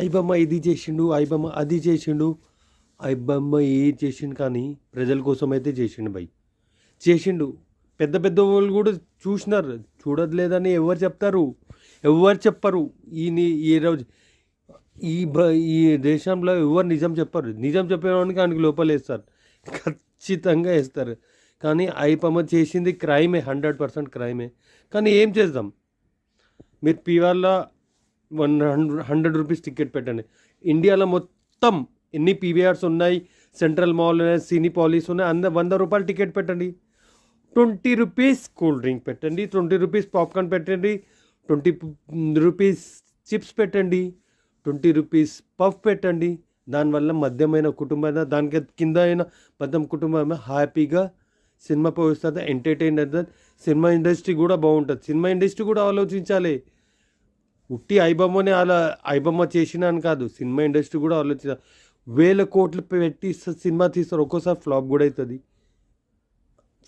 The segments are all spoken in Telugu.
ఐబొమ్మ ఇది చేసిండు, ఐబొమ్మ అది చేసిండు. ఐబొమ్మ ఏది చేసిండు కానీ ప్రజల కోసం అయితే చేసిండు భయ్. చేసిండు. పెద్ద పెద్ద వాళ్ళు కూడా చూసినారు. చూడట్లేదని ఎవరు చెప్తారు? ఎవరు చెప్పరు. ఈరోజు ఈ దేశంలో ఎవరు నిజం చెప్పరు. నిజం చెప్పేవానికి ఆయనకి లోపల వేస్తారు, ఖచ్చితంగా వేస్తారు. కానీ ఐబొమ్మ చేసింది క్రైమే, 100% క్రైమే. కానీ ఏం చేద్దాం? మీరు పీవీఆర్లో 100 రూపీస్ టికెట్ పెట్టండి. ఇండియాలో మొత్తం ఎన్ని పీవీఆర్స్ ఉన్నాయి, సెంట్రల్ మాల్ ఉన్నాయి, సినీపాలిస్ ఉన్నాయి, 100 రూపాయలు టికెట్ పెట్టండి. 20 రూపీస్ కూల్ డ్రింక్ పెట్టండి, 20 రూపీస్ పాప్కార్న్ పెట్టండి, 20 రూపీస్ చిప్స్ పెట్టండి, 20 రూపీస్ పఫ్ పెట్టండి. దానివల్ల మధ్యమైన కుటుంబం, దానికి కింద అయిన మధ్యం కుటుంబం హ్యాపీగా సినిమా పోయిస్తుంది, ఎంటర్టైన్ అవుతుంది. సినిమా ఇండస్ట్రీ కూడా బాగుంటుంది. సినిమా ఇండస్ట్రీ కూడా ఆలోచించాలి. ఉట్టి ఐబొమ్మనే అలా ఐబొమ్మ చేసినాను కాదు, సినిమా ఇండస్ట్రీ కూడా ఆలోచించాలి. 1000 కోట్లు పెట్టి సినిమా తీస్తారు, ఒక్కోసారి ఫ్లాప్ కూడా అవుతుంది.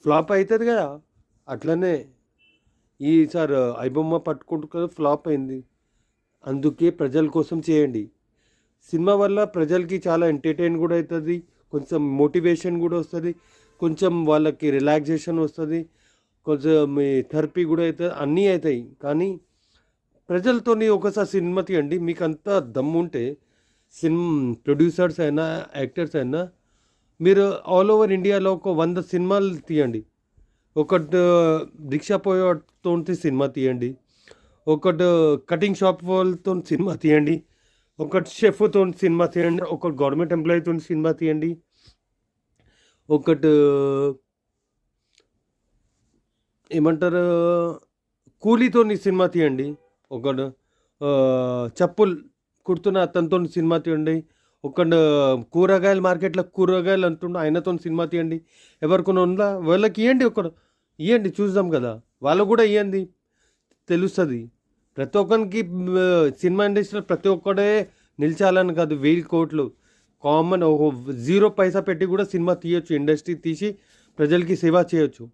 ఫ్లాప్ అవుతుంది కదా, అట్లనే ఈసారి ఐబొమ్మ పట్టుకుంటూ ఫ్లాప్ అయింది. అందుకే ప్రజల కోసం చేయండి. సినిమా వల్ల ప్రజలకి చాలా ఎంటర్టైన్ కూడా అవుతుంది, కొంచెం మోటివేషన్ కూడా వస్తుంది, కొంచెం వాళ్ళకి రిలాక్సేషన్ వస్తుంది, కొంచెం థెరపీ కూడా అవుతుంది, అన్నీ అవుతాయి. కానీ ప్రజలతోని ఒకసారి సినిమా తీయండి. మీకు అంతా దమ్ముంటే ప్రొడ్యూసర్స్ అయినా యాక్టర్స్ అయినా మీరు ఆల్ ఓవర్ ఇండియాలో ఒక 100 సినిమాలు తీయండి. ఒకటి రిక్షా పోయేతో సినిమా తీయండి, ఒకటి కటింగ్ షాప్ వాళ్ళతో సినిమా తీయండి, ఒకటి షెఫ్తో సినిమా తీయండి, ఒకటి గవర్నమెంట్ ఎంప్లాయీతో సినిమా తీయండి, ఒకటి ఏమంటారు కూలీతో సినిమా తీయండి, ఒకడు చెప్పులు కుడుతున్న అతనితో సినిమా తీయండి, ఒకడు కూరగాయల మార్కెట్లో కూరగాయలు అంటుండ ఆయనతో సినిమా తీయండి. ఎవరికొన్నా ఉందా వాళ్ళకి ఇవ్వండి, ఒకరు ఇవ్వండి, చూద్దాం కదా, వాళ్ళకు కూడా ఇవ్వండి, తెలుస్తుంది. ప్రతి ఒక్కరికి సినిమా ఇండస్ట్రీలో ప్రతి ఒక్కడే నిలిచాలని కాదు. 1000 కోట్లు కామన్ 0 పైసా పెట్టి కూడా సినిమా తీయొచ్చు, ఇండస్ట్రీ తీసి ప్రజలకి సేవ చేయొచ్చు.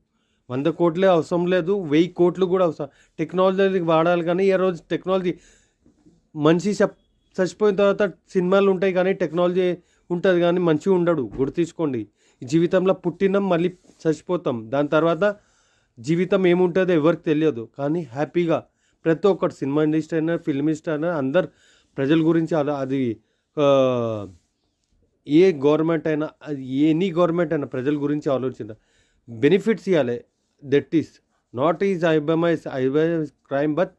100 కోట్లే అవసరం లేదు, 1000 కోట్లు కూడా అవసరం. టెక్నాలజీ వాడాలి. కానీ ఈ రోజు టెక్నాలజీ మనిషి చచ్చిపోయిన తర్వాత సినిమాలు ఉంటాయి కానీ టెక్నాలజీ ఉంటుంది కానీ మంచిగా ఉండడు. గుర్తుంచుకోండి, ఈ జీవితంలో పుట్టినాం మళ్ళీ చచ్చిపోతాం, దాని తర్వాత జీవితం ఏముంటుందో ఎవరికి తెలియదు. కానీ హ్యాపీగా ప్రతి ఒక్కటి సినిమా ఇండస్ట్రీ అయినా ఫిల్మ్ ఇండస్ట్రీ అయినా అందరు ప్రజల గురించి అది ఏ గవర్నమెంట్ అయినా ఎనీ గవర్నమెంట్ అయినా ప్రజల గురించి ఆలోచించాలి, బెనిఫిట్స్ ఇవ్వాలి. That is not is iBomma crime, but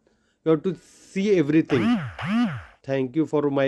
you have to see everything. Thank you for my